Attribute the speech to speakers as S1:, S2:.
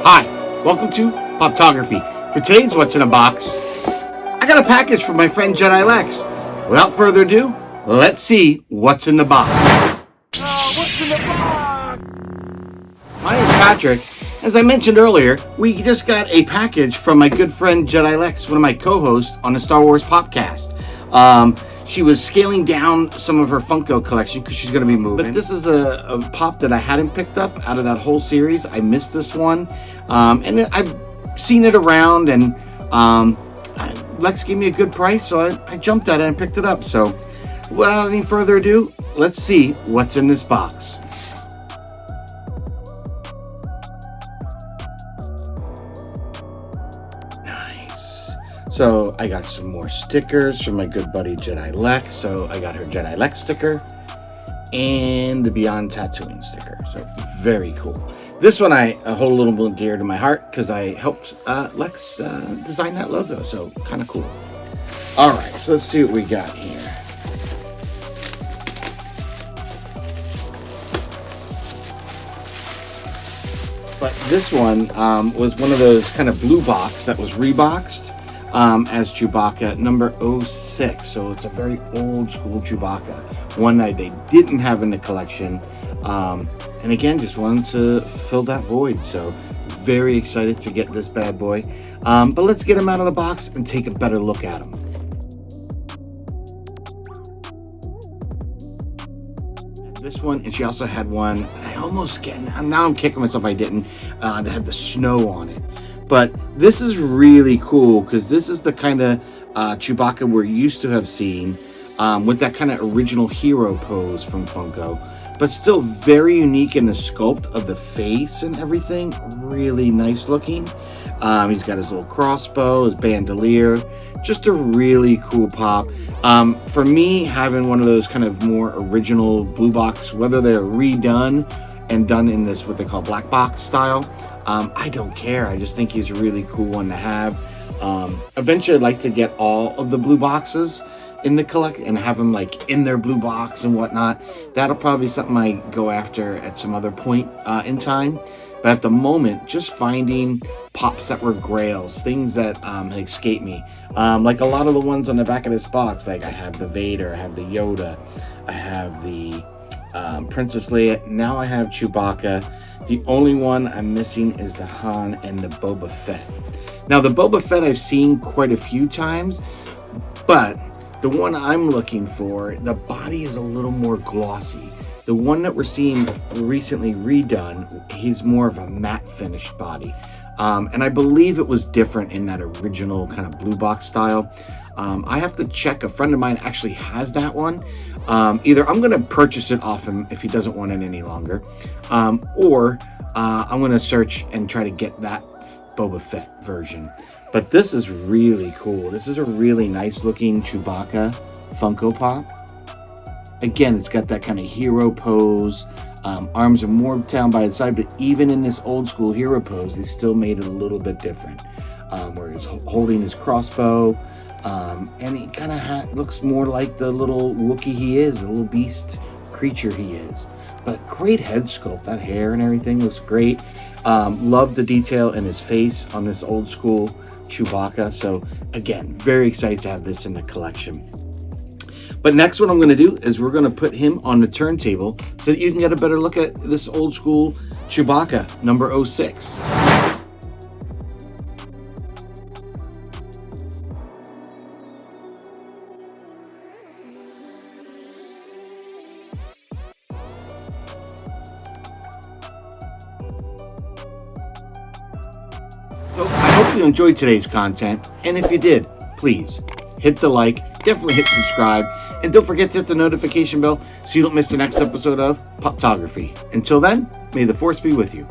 S1: Hi, welcome to Popcast. For today's What's in a Box, I got a package from my friend Jedi Lex. Without further ado, let's see what's in the box.
S2: What's in the box?
S1: My name's Patrick. As I mentioned earlier, we just got a package from my good friend Jedi Lex, one of my co-hosts on the Star Wars Popcast. She was scaling down some of her Funko collection because she's going to be moving. But this is a pop that I hadn't picked up out of that whole series. I missed this one. And I've seen it around, and Lex gave me a good price, so I jumped at it and picked it up. So without any further ado, let's see what's in this box. So I got some more stickers from my good buddy Jedi Lex. So I got her Jedi Lex sticker and the Beyond Tatooine sticker. So very cool. This one I hold a little bit dear to my heart because I helped Lex design that logo. So kind of cool. All right, so let's see what we got here. But this one was one of those kind of blue box that was reboxed. As Chewbacca number 06. So it's a very old school Chewbacca, one that they didn't have in the collection, and again just wanted to fill that void. So very excited to get this bad boy, but let's get him out of the box and take a better look at him. This one, and she also had one I almost get, now I'm kicking myself I didn't, that had the snow on it. But this is really cool because this is the kind of Chewbacca we're used to have seen, with that kind of original hero pose from Funko, but still very unique in the sculpt of the face and everything. Really nice looking. He's got his little crossbow, his bandolier. Just a really cool pop. For me, having one of those kind of more original blue box, whether they're redone and done in this what they call black box style, I don't care. I just think he's a really cool one to have. Eventually I'd like to get all of the blue boxes in the collect and have them like in their blue box and whatnot. That'll probably be something I go after at some other point in time. But at the moment, just finding pops that were grails, things that escape me. Like a lot of the ones on the back of this box, like I have the Vader, I have the Yoda, I have the Princess Leia. Now I have Chewbacca. The only one I'm missing is the Han and the Boba Fett. Now the Boba Fett I've seen quite a few times, but the one I'm looking for, the body is a little more glossy. The one that we're seeing recently redone, he's more of a matte finished body. And I believe it was different in that original kind of blue box style. I have to check. A friend of mine actually has that one. Either I'm going to purchase it off him if he doesn't want it any longer, or I'm going to search and try to get that Boba Fett version. But this is really cool. This is a really nice looking Chewbacca Funko Pop. Again, it's got that kind of hero pose. Arms are more down by the side, but even in this old school hero pose, they still made it a little bit different. Where he's holding his crossbow. And he kind of looks more like the little Wookiee he is, the little beast creature he is. But great head sculpt, that hair and everything looks great. Love the detail in his face on this old school Chewbacca. So again, very excited to have this in the collection. But next what I'm going to do is we're going to put him on the turntable so that you can get a better look at this old school Chewbacca number 06. So I hope you enjoyed today's content, and if you did, please hit the like, definitely hit subscribe, and don't forget to hit the notification bell so you don't miss the next episode of Popcast. Until then, may the Force be with you.